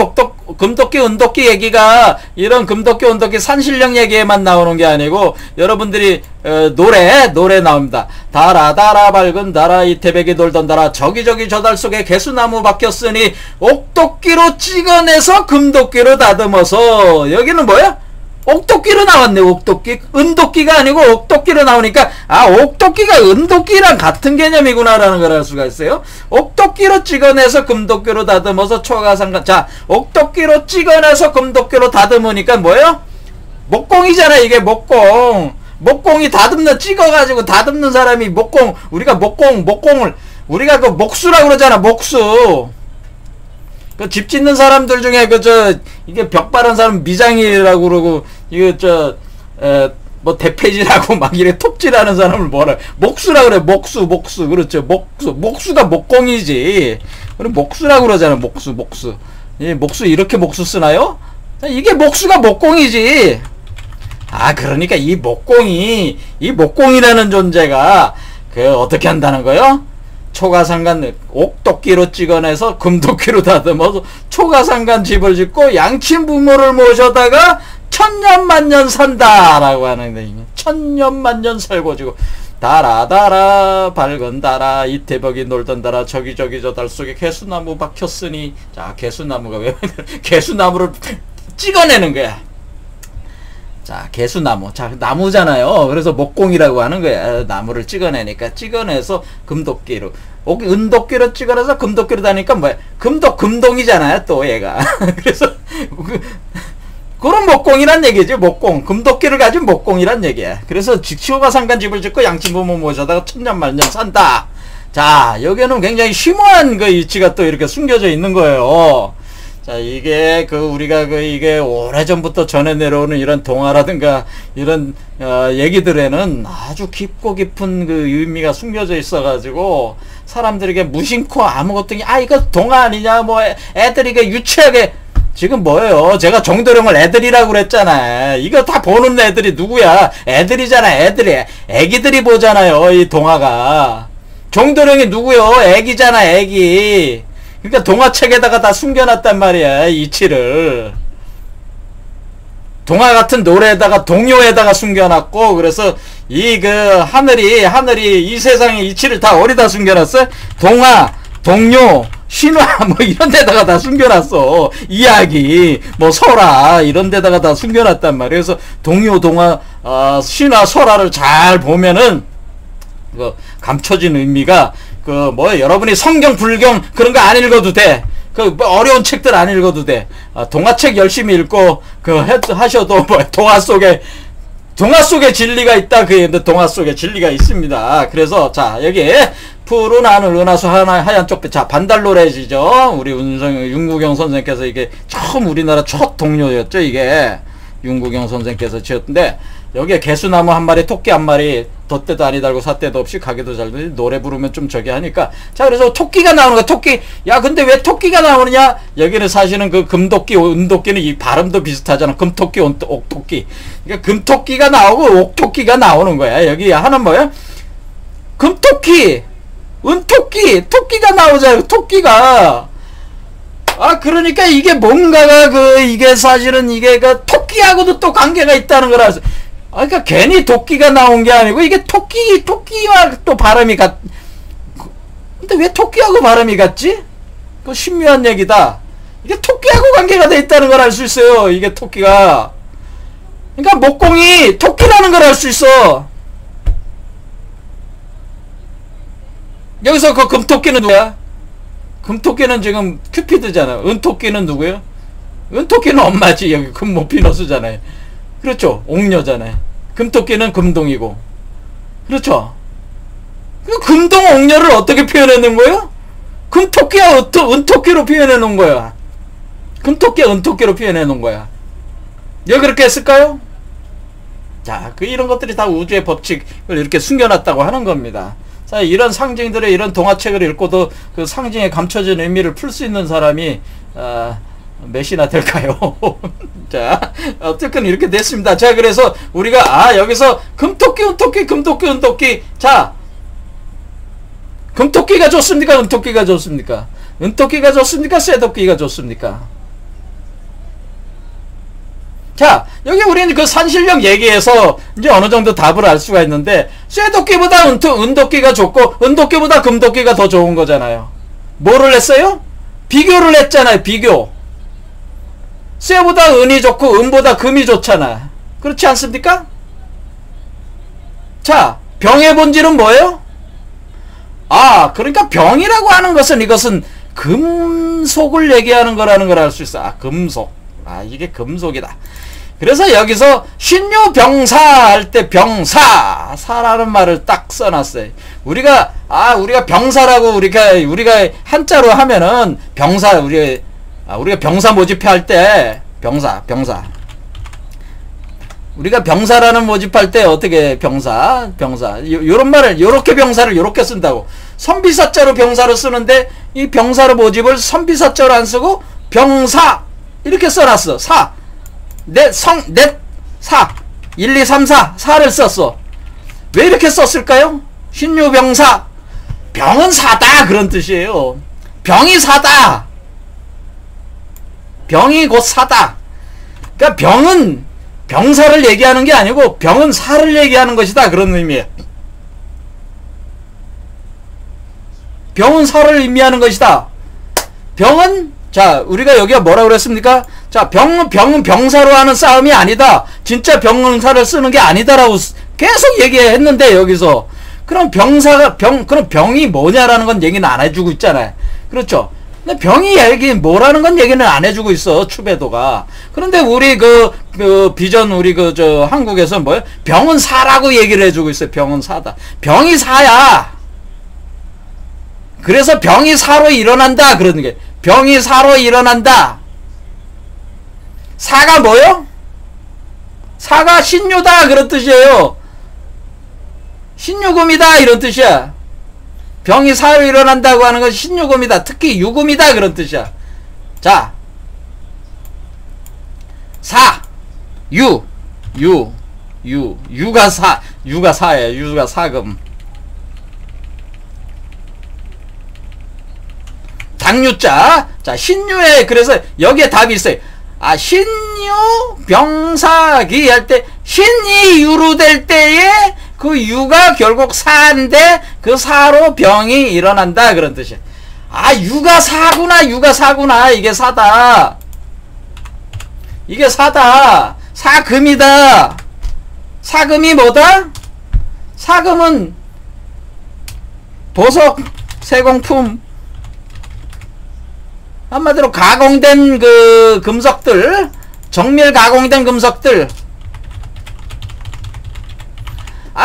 A: 은도끼 얘기가 이런 금도끼, 은도끼 산신령 얘기에만 나오는 게 아니고 여러분들이 노래 나옵니다. 달아 밝은 달아 이태백이 돌던 달아 저기저기 저달 속에 개수나무 박혔으니 옥도끼로 찍어내서 금도끼로 다듬어서. 여기는 뭐야? 옥도끼로 나왔네. 옥도끼. 은도끼가 아니고 옥도끼로 나오니까 옥도끼가 은도끼랑 같은 개념이구나 라는 걸 알 수가 있어요. 옥도끼로 찍어내서 금도끼로 다듬어서 초가상간. 자, 옥도끼로 찍어내서 금도끼로 다듬으니까 뭐예요? 목공이잖아. 이게 목공이 찍어가지고 다듬는 사람이 목공. 우리가 목공을 우리가 그 목수라고 그러잖아. 목수. 그 집 짓는 사람들 중에 이게 벽 바른 사람 미장이라고 그러고, 이거 뭐 대패질하고 막 이래 톱질하는 사람을 뭐라 목수라 그래. 목수. 그렇죠. 목수가 목공이지. 그럼 목수라고 그러잖아. 목수. 이 목수 이렇게 목수 쓰나요? 이게 목수가 목공이지. 그러니까 이 목공이라는 존재가 어떻게 한다는 거요? 초가상간 옥도끼로 찍어내서 금도끼로 다듬어서 초가상간 집을 짓고 양친 부모를 모셔다가 천년만년 산다라고 하는데, 천년만년 살고 지고 달아 밝은 달아 이태벽이 놀던 달아 저기저기 저 달 속에 개수나무 박혔으니. 자, 개수나무가 왜 개수나무를 찍어내는 거야. 자, 개수나무. 자, 나무잖아요. 그래서 목공이라고 하는 거야. 나무를 찍어내니까 찍어내서 금도끼로, 은도끼로 찍어내서 금도끼로 다니까 뭐야? 금동이잖아요, 또 얘가. 그래서 그런 목공이란 얘기죠. 목공. 금도끼를 가진 목공이란 얘기야. 그래서 초가상간 집을 짓고 양친부모 모셔다가 천년만년 산다. 자, 여기에는 굉장히 심오한 그 이치가 또 이렇게 숨겨져 있는 거예요. 자, 이게 우리가 이게 오래전부터 전해 내려오는 이런 동화라든가 이런 얘기들에는 아주 깊고 깊은 그 의미가 숨겨져 있어가지고 사람들에게 무심코 아무것도 이거 동화 아니냐, 뭐 애들이 유치하게. 지금 뭐예요? 제가 정도령을 애들이라고 그랬잖아. 이거 다 보는 애들이 누구야? 애들이잖아. 애기들이 보잖아요, 이 동화가. 정도령이 누구요? 애기잖아, 애기. 그러니까 동화책에다가 다 숨겨놨단 말이야, 이치를. 동화 같은 노래에다가, 동요에다가 숨겨놨고, 그래서 하늘이 이 세상의 이치를 다 어디다 숨겨놨어? 동화, 동요, 신화, 뭐 이런 데다가 다 숨겨놨어. 이야기, 뭐 설화, 이런 데다가 다 숨겨놨단 말이야. 그래서 동요, 동화, 신화, 설화를 잘 보면은, 감춰진 의미가, 여러분이 성경, 불경, 그런 거 안 읽어도 돼. 어려운 책들 안 읽어도 돼. 동화책 열심히 읽고, 하셔도, 동화 속에 진리가 있다. 동화 속에 진리가 있습니다. 그래서, 자, 여기, 푸른 하늘, 은하수, 하얀 쪽배. 자, 반달노래지죠. 우리 윤구경 선생께서 이게 처음 우리나라 첫 동요였죠, 이게. 윤구경 선생께서 지었는데, 여기에 개수나무 한 마리, 토끼 한 마리, 덧대도 아니 달고 삿대도 없이 가게도 잘 되지. 노래 부르면 좀 저기 하니까. 자, 그래서 토끼가 나오는 거야. 토끼. 야, 근데 왜 토끼가 나오느냐? 여기는 사실은 금도끼, 은도끼는 이 발음도 비슷하잖아. 금토끼, 옥토끼. 그러니까 금토끼가 나오고 옥토끼가 나오는 거야. 여기 하는 뭐야? 금토끼, 은토끼, 토끼가 나오잖아. 토끼가. 그러니까 이게 뭔가가 이게 사실은 이게 토끼하고도 또 관계가 있다는 거라서. 그러니까 괜히 도끼가 나온 게 아니고 이게 토끼와 또 발음이 근데 왜 토끼하고 발음이 같지? 그 신묘한 얘기다. 이게 토끼하고 관계가 돼 있다는 걸 알 수 있어요. 이게 토끼가. 그러니까 목공이 토끼라는 걸 알 수 있어. 여기서 금토끼는 누구야? 금토끼는 지금 큐피드잖아. 은토끼는 누구예요? 은토끼는 엄마지. 여기 금모피너스잖아요. 그렇죠. 옥녀잖아요. 금토끼는 금동이고. 그렇죠. 그 금동옥녀를 어떻게 표현해 놓은 거예요? 금토끼야 은토끼로 표현해 놓은 거야. 금토끼야 은토끼로 표현해 놓은 거야. 왜 그렇게 했을까요? 자, 이런 것들이 다 우주의 법칙을 이렇게 숨겨놨다고 하는 겁니다. 자, 이런 상징들의 이런 동화책을 읽고도 그 상징에 감춰진 의미를 풀 수 있는 사람이 몇이나 될까요? 자, 어쨌든 이렇게 됐습니다. 자, 그래서 우리가 여기서 금토끼 은토끼 금토끼 은토끼. 자, 금토끼가 좋습니까? 은토끼가 좋습니까? 은토끼가 좋습니까? 쇠토끼가 좋습니까? 자, 여기 우리는 그 산신령 얘기에서 이제 어느 정도 답을 알 수가 있는데, 쇠도끼보다 은도끼가 좋고 은도끼보다 금도끼가 더 좋은 거잖아요. 뭐를 했어요? 비교를 했잖아요. 비교. 쇠보다 은이 좋고 은보다 금이 좋잖아. 그렇지 않습니까? 자, 병의 본질은 뭐예요? 그러니까 병이라고 하는 것은 이것은 금속을 얘기하는 거라는 걸 알 수 있어. 금속. 이게 금속이다. 그래서 여기서 신유병사 할 때 병사, 사라는 말을 딱 써놨어요. 우리가 병사라고 우리가 한자로 하면은 병사, 우리가 병사 모집할 때 병사. 우리가 병사라는 모집할 때 어떻게 병사 요런 말을 요렇게 병사를 요렇게 쓴다고. 선비사자로 병사로 쓰는데 이 병사로 모집을 선비사자로 안 쓰고 병사 이렇게 써놨어. 사 1, 2, 3, 4 4를 썼어. 왜 이렇게 썼을까요? 신유병사, 병은 사다 그런 뜻이에요. 병이 사다, 병이 곧 사다. 그러니까 병은 병사를 얘기하는 게 아니고 병은 사를 얘기하는 것이다 그런 의미예요. 병은 사를 의미하는 것이다. 병은, 자, 우리가 여기가 뭐라고 그랬습니까? 자, 병은 병사로 하는 싸움이 아니다. 진짜 병사를 쓰는 게 아니다라고 계속 얘기했는데, 여기서. 그럼 그럼 병이 뭐냐라는 건 얘기는 안 해주고 있잖아요. 그렇죠? 근데 병이 뭐라는 건 얘기는 안 해주고 있어, 추배도가. 그런데 우리 비전, 한국에서는 뭐예요? 병은 사라고 얘기를 해주고 있어요. 병은 사다. 병이 사야. 그래서 병이 사로 일어난다. 그러는 게. 병이 사로 일어난다. 사가 뭐요? 사가 신유다 그런 뜻이에요. 신유금이다 이런 뜻이야. 병이 사로 일어난다고 하는 건 신유금이다. 특히 유금이다 그런 뜻이야. 자, 사, 유가 사예요. 유가 사금. 당유자. 자, 신유에, 그래서 여기에 답이 있어요. 신유 병사기 할 때 신이 유로 될 때에 그 유가 결국 사인데 그 사로 병이 일어난다 그런 뜻이야. 유가 사구나. 이게 사다. 이게 사다. 사금이다. 사금이 뭐다? 사금은 보석, 세공품, 한마디로 가공된 금속들, 정밀 가공된 금속들.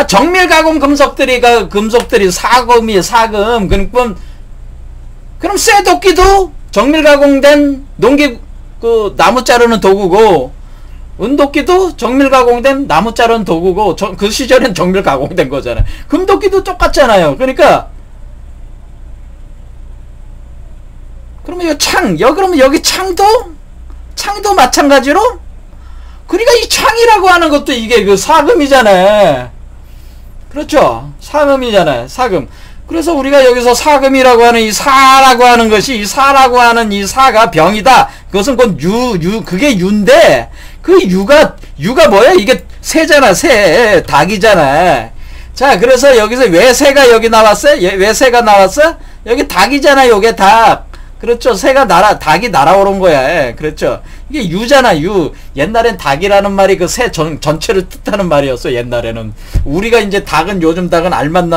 A: 정밀 가공 금속들이 사금이에요, 사금. 그럼 쇠도끼도 정밀 가공된 나무 자르는 도구고, 은도끼도 정밀 가공된 나무 자르는 도구고, 그 시절엔 정밀 가공된 거잖아요. 금도끼도 똑같잖아요. 그러니까, 그러면 그러면 여기 창도 마찬가지로? 그러니까 이 창이라고 하는 것도 이게 사금이잖아요. 그렇죠? 사금이잖아요. 사금. 그래서 우리가 여기서 사금이라고 하는 이 사라고 하는 것이, 이 사라고 하는 이 사가 병이다. 그것은 곧 그게 유인데, 그 유가 뭐야? 이게 새잖아, 새. 닭이잖아. 자, 그래서 여기서 왜 새가 여기 나왔어요? 왜 새가 나왔어? 여기 닭이잖아, 요게 닭. 그렇죠. 닭이 날아오른 거야. 그렇죠. 이게 유잖아, 유. 옛날엔 닭이라는 말이 그 새 전체를 뜻하는 말이었어, 옛날에는. 우리가 이제 요즘 닭은 알만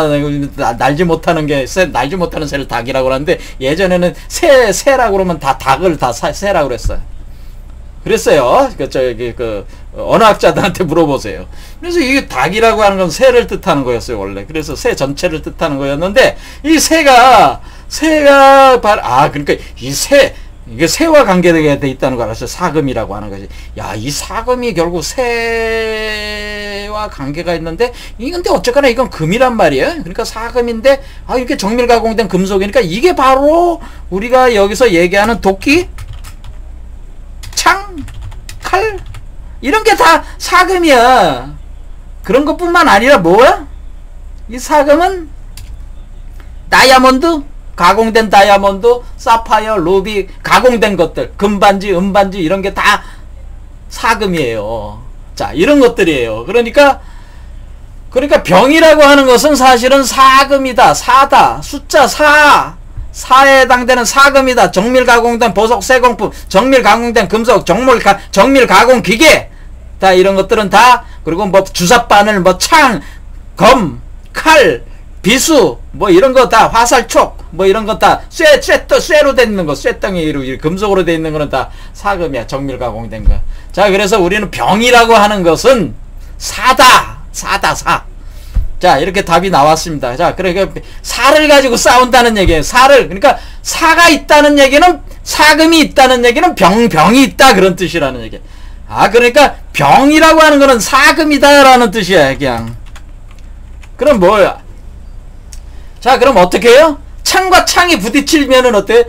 A: 날지 못하는 날지 못하는 새를 닭이라고 그러는데, 예전에는 새라고 그러면 다 닭을 새라고 그랬어요. 그랬어요. 언어학자들한테 물어보세요. 그래서 이게 닭이라고 하는 건 새를 뜻하는 거였어요, 원래. 그래서 새 전체를 뜻하는 거였는데, 이 새가 그러니까 이게 새와 관계되게 돼 있다는 걸 알았어요. 사금이라고 하는 것이. 야, 이 사금이 결국 새와 관계가 있는데, 근데 어쨌거나 이건 금이란 말이에요. 그러니까 사금인데, 이렇게 정밀 가공된 금속이니까 이게 바로 우리가 여기서 얘기하는 도끼? 창? 칼? 이런 게 다 사금이야. 그런 것뿐만 아니라 뭐야? 이 사금은 다이아몬드? 가공된 다이아몬드, 사파이어, 루비, 가공된 것들, 금반지, 은반지 이런 게 다 사금이에요. 자, 이런 것들이에요. 그러니까 병이라고 하는 것은 사실은 사금이다. 사다. 숫자 4에 해당되는 사금이다. 정밀 가공된 보석 세공품, 정밀 가공된 금속, 정밀 가공 기계. 다 이런 것들은 다, 그리고 뭐 주사바늘, 뭐 창, 검, 칼, 비수, 뭐 이런 거 다, 화살촉, 뭐 이런 거 다, 쇠로 돼 있는 거, 쇠덩이로, 금속으로 돼 있는 거는 다 사금이야. 정밀 가공된 거. 자, 그래서 우리는 병이라고 하는 것은 사다. 자, 이렇게 답이 나왔습니다. 자, 그러니까 사를 가지고 싸운다는 얘기예요. 그러니까 사가 있다는 얘기는, 사금이 있다는 얘기는 병이 있다. 그런 뜻이라는 얘기. 그러니까 병이라고 하는 거는 사금이다라는 뜻이야, 그냥. 그럼 뭐야? 자, 그럼 어떻게 해요? 창과 창이 부딪히면은 어때?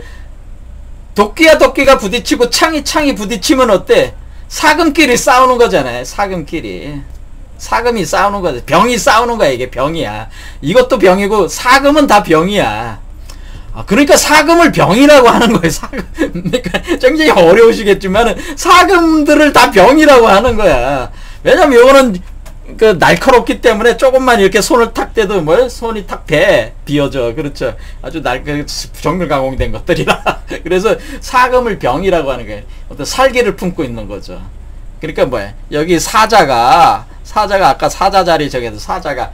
A: 도끼와 도끼가 부딪히고 창이 부딪히면 어때? 사금끼리 싸우는 거잖아요. 사금끼리. 사금이 싸우는 거야. 병이 싸우는 거야. 이게 병이야. 이것도 병이고 사금은 다 병이야. 그러니까 사금을 병이라고 하는 거예요. 그러니까 굉장히 어려우시겠지만은 사금들을 다 병이라고 하는 거야. 왜냐면 요거는 날카롭기 때문에 조금만 이렇게 손을 탁 대도 손이 탁 비어져. 그렇죠. 아주 정밀 가공된 것들이라. 그래서 사금을 병이라고 하는 거예요. 어떤 살기를 품고 있는 거죠. 그러니까 뭐야? 여기 사자가 아까 사자 자리 정해서 사자가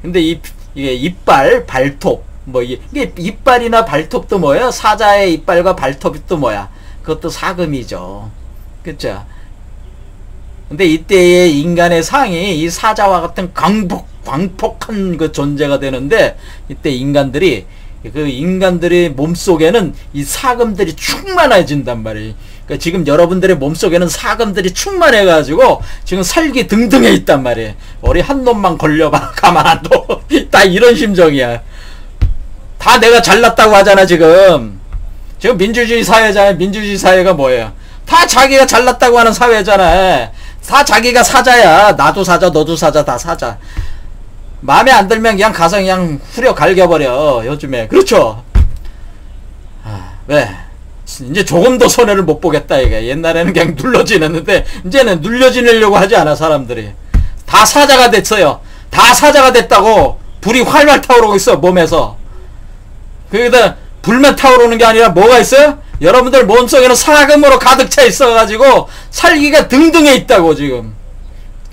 A: 근데 이게 이빨, 발톱 이게 이빨이나 발톱도 뭐야? 사자의 이빨과 발톱이 또 뭐야? 그것도 사금이죠. 그렇죠? 근데 이때의 인간의 상이 이 사자와 같은 광폭한 그 존재가 되는데, 이때 인간들의 몸속에는 이 사금들이 충만해진단 말이에요. 그러니까 지금 여러분들의 몸속에는 사금들이 충만해가지고 지금 살기 등등해 있단 말이에요. 머리 한 놈만 걸려봐 가만 안 둬. 다 이런 심정이야. 다 내가 잘났다고 하잖아. 지금 민주주의 사회잖아요. 민주주의 사회가 뭐예요? 다 자기가 잘났다고 하는 사회잖아. 다 자기가 사자야. 나도 사자, 너도 사자, 다 사자. 마음에 안 들면 그냥 가서 그냥 후려 갈겨버려. 요즘에. 그렇죠? 왜? 이제 조금 더 손해를 못 보겠다 이게. 옛날에는 그냥 눌러지냈는데 이제는 눌려지내려고 하지 않아. 사람들이 다 사자가 됐어요. 다 사자가 됐다고. 불이 활활 타오르고 있어 몸에서. 거기다 불만 타오르는 게 아니라 뭐가 있어요? 여러분들 몸속에는 사금으로 가득 차 있어가지고 살기가 등등해 있다고 지금.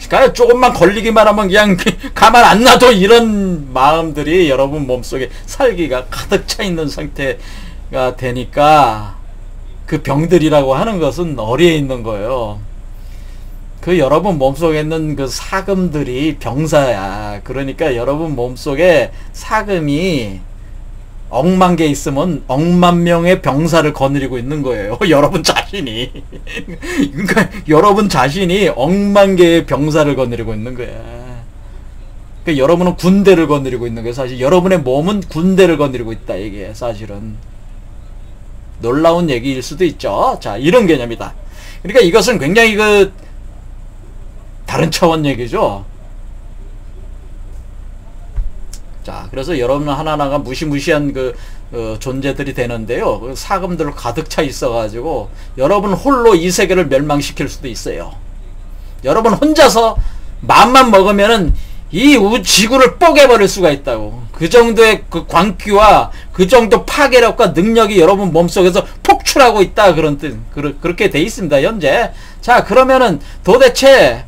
A: 그러니까 조금만 걸리기만 하면 그냥 가만 안 놔둬. 이런 마음들이 여러분 몸속에 살기가 가득 차 있는 상태가 되니까 그 병들이라고 하는 것은 어리에 있는 거예요. 여러분 몸속에 있는 그 사금들이 병사야. 그러니까 여러분 몸속에 사금이 억만 개 있으면 억만 명의 병사를 거느리고 있는 거예요. 여러분 자신이. 그러니까 여러분 자신이 억만 개의 병사를 거느리고 있는 거야. 그러니까 여러분은 군대를 거느리고 있는 거예요. 사실 여러분의 몸은 군대를 거느리고 있다. 이게 사실은 놀라운 얘기일 수도 있죠. 자, 이런 개념이다. 그러니까 이것은 굉장히 다른 차원 얘기죠. 자, 그래서 여러분 하나하나가 무시무시한 존재들이 되는데요. 사금들로 가득 차 있어가지고 여러분 홀로 이 세계를 멸망시킬 수도 있어요. 여러분 혼자서 마음만 먹으면은 이 지구를 뽀개버릴 수가 있다고. 그 정도의 광기와 그 정도 파괴력과 능력이 여러분 몸속에서 폭출하고 있다. 그런 뜻. 그렇게 돼 있습니다. 현재. 자, 그러면은 도대체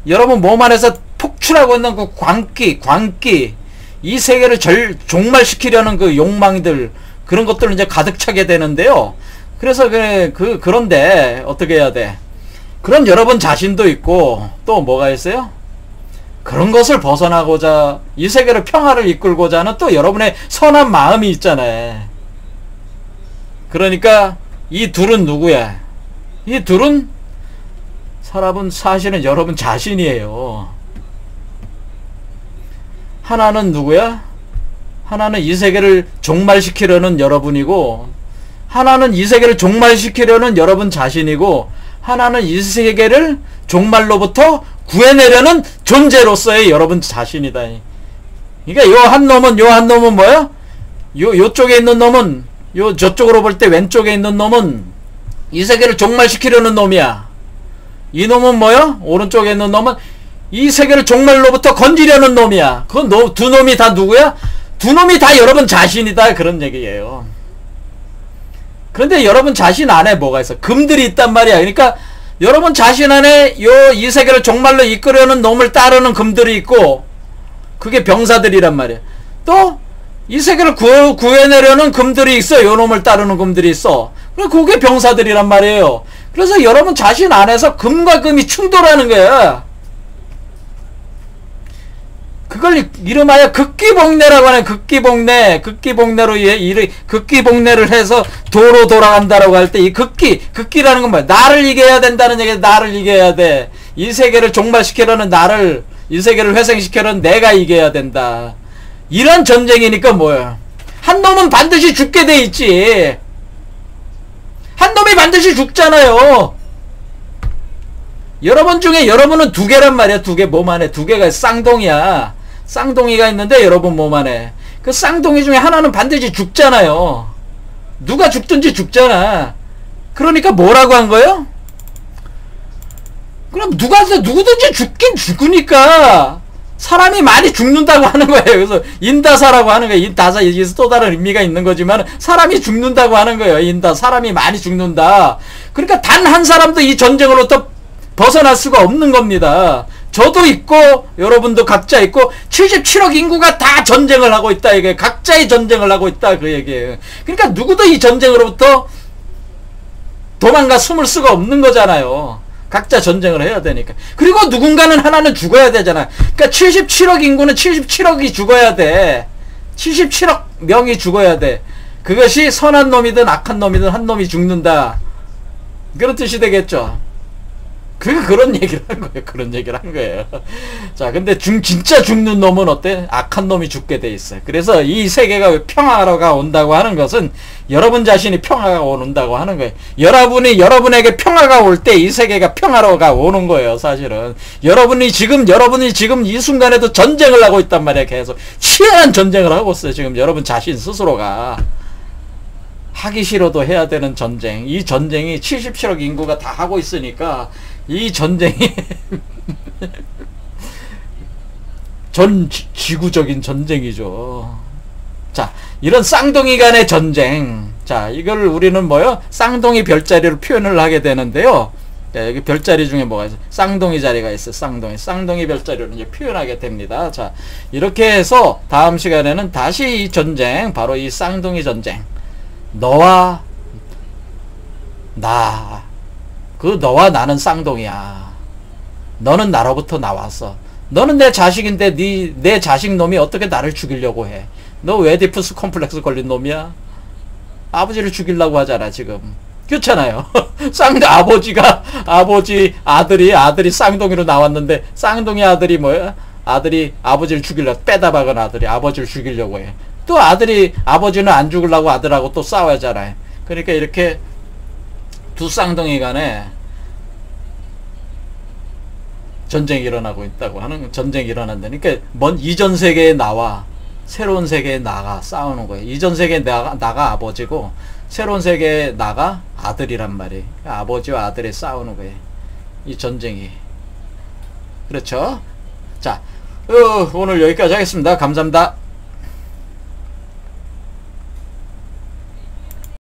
A: 여러분 몸 안에서 폭출하고 있는 그 광기 이 세계를 종말시키려는 그 욕망들, 그런 것들을 이제 가득 차게 되는데요. 그래서 그런데 어떻게 해야 돼? 그런 여러분 자신도 있고 또 뭐가 있어요? 그런 것을 벗어나고자 이 세계를 평화를 이끌고자 하는 또 여러분의 선한 마음이 있잖아요. 그러니까 이 둘은 누구야? 이 둘은 사실은 여러분 자신이에요. 하나는 누구야? 하나는 이 세계를 종말시키려는 여러분이고, 하나는 이 세계를 종말시키려는 여러분 자신이고, 하나는 이 세계를 종말로부터 구해내려는 존재로서의 여러분 자신이다. 그러니까 요 한 놈은 뭐야? 요쪽에 있는 놈은, 저쪽으로 볼 때 왼쪽에 있는 놈은 이 세계를 종말시키려는 놈이야. 이 놈은 뭐야? 오른쪽에 있는 놈은 이 세계를 종말로부터 건지려는 놈이야. 두 놈이 다 누구야? 두 놈이 다 여러분 자신이다. 그런 얘기예요. 그런데 여러분 자신 안에 뭐가 있어? 금들이 있단 말이야. 그러니까 여러분 자신 안에 이 세계를 종말로 이끌려는 놈을 따르는 금들이 있고, 그게 병사들이란 말이야. 또 이 세계를 구해내려는 금들이 있어. 요 놈을 따르는 금들이 있어. 그게 병사들이란 말이에요. 그래서 여러분 자신 안에서 금과 금이 충돌하는 거야. 그걸 이름하여 극기복례라고 하는 극기복례로 극기복례를 해서 도로 돌아간다라고 할 때 이 극기라는 건 뭐야? 나를 이겨야 된다는 얘기야. 나를 이겨야 돼. 이 세계를 종말시키려는 이 세계를 회생시키려는 내가 이겨야 된다. 이런 전쟁이니까 뭐야? 한 놈은 반드시 죽게 돼 있지. 한 놈이 반드시 죽잖아요. 여러분 중에 여러분은 두 개란 말이야. 두 개 몸 안에 두 개가 쌍둥이야. 쌍둥이가 있는데 여러분 몸 안에 그 쌍둥이 중에 하나는 반드시 죽잖아요. 누가 죽든지 죽잖아. 그러니까 뭐라고 한 거예요? 그럼 누구든지 죽긴 죽으니까 사람이 많이 죽는다고 하는 거예요. 그래서 인다사라고 하는 거예요. 인다사, 여기서 또 다른 의미가 있는 거지만 사람이 죽는다고 하는 거예요. 사람이 많이 죽는다. 그러니까 단 한 사람도 이 전쟁으로부터 벗어날 수가 없는 겁니다. 저도 있고 여러분도 각자 있고 77억 인구가 다 전쟁을 하고 있다. 이게 각자의 전쟁을 하고 있다. 그 얘기예요. 그러니까 누구도 이 전쟁으로부터 도망가 숨을 수가 없는 거잖아요. 각자 전쟁을 해야 되니까. 그리고 누군가는 하나는 죽어야 되잖아. 그러니까 77억 인구는 77억이 죽어야 돼. 77억 명이 죽어야 돼. 그것이 선한 놈이든 악한 놈이든 한 놈이 죽는다. 그런 뜻이 되겠죠. 그런 얘기를 한 거예요. 그런 얘기를 한 거예요. 자, 근데 진짜 죽는 놈은 어때? 악한 놈이 죽게 돼 있어요. 그래서 이 세계가 평화가 온다고 하는 것은 여러분 자신이 평화가 온다고 하는 거예요. 여러분에게 평화가 올 때 이 세계가 평화로가 오는 거예요. 사실은 여러분이 지금 이 순간에도 전쟁을 하고 있단 말이에요. 계속 치열한 전쟁을 하고 있어요. 지금 여러분 자신 스스로가 하기 싫어도 해야 되는 전쟁. 이 전쟁이 77억 인구가 다 하고 있으니까 이 전쟁이 지구적인 전쟁이죠. 자, 이런 쌍둥이 간의 전쟁. 자, 이걸 우리는 뭐요? 쌍둥이 별자리로 표현을 하게 되는데요. 자, 여기 별자리 중에 뭐가 있어요? 쌍둥이 자리가 있어요. 쌍둥이 별자리로 이제 표현하게 됩니다. 자, 이렇게 해서 다음 시간에는 다시 이 전쟁, 바로 이 쌍둥이 전쟁. 너와 나. 너와 나는 쌍둥이야. 너는 나로부터 나왔어. 너는 내 자식인데 내 자식 놈이 어떻게 나를 죽이려고 해? 너 왜 오이디푸스 컴플렉스 걸린 놈이야? 아버지를 죽이려고 하잖아 지금. 그렇잖아요. 아들이 쌍둥이로 나왔는데 쌍둥이 아들이 뭐야? 아버지를 죽이려고 빼다 박은 아들이 아버지를 죽이려고 해. 또 아버지는 안 죽이려고 아들하고 또 싸워야잖아요. 그러니까 이렇게 두 쌍둥이 간에 전쟁이 일어나고 있다고 하는, 전쟁이 일어난다니까. 이전 세계의 나와 새로운 세계의 나가 싸우는 거예요. 이전 세계의 나가 아버지고 새로운 세계의 나가 아들이란 말이에요. 아버지와 아들이 싸우는 거예요. 이 전쟁이. 그렇죠? 자, 오늘 여기까지 하겠습니다. 감사합니다.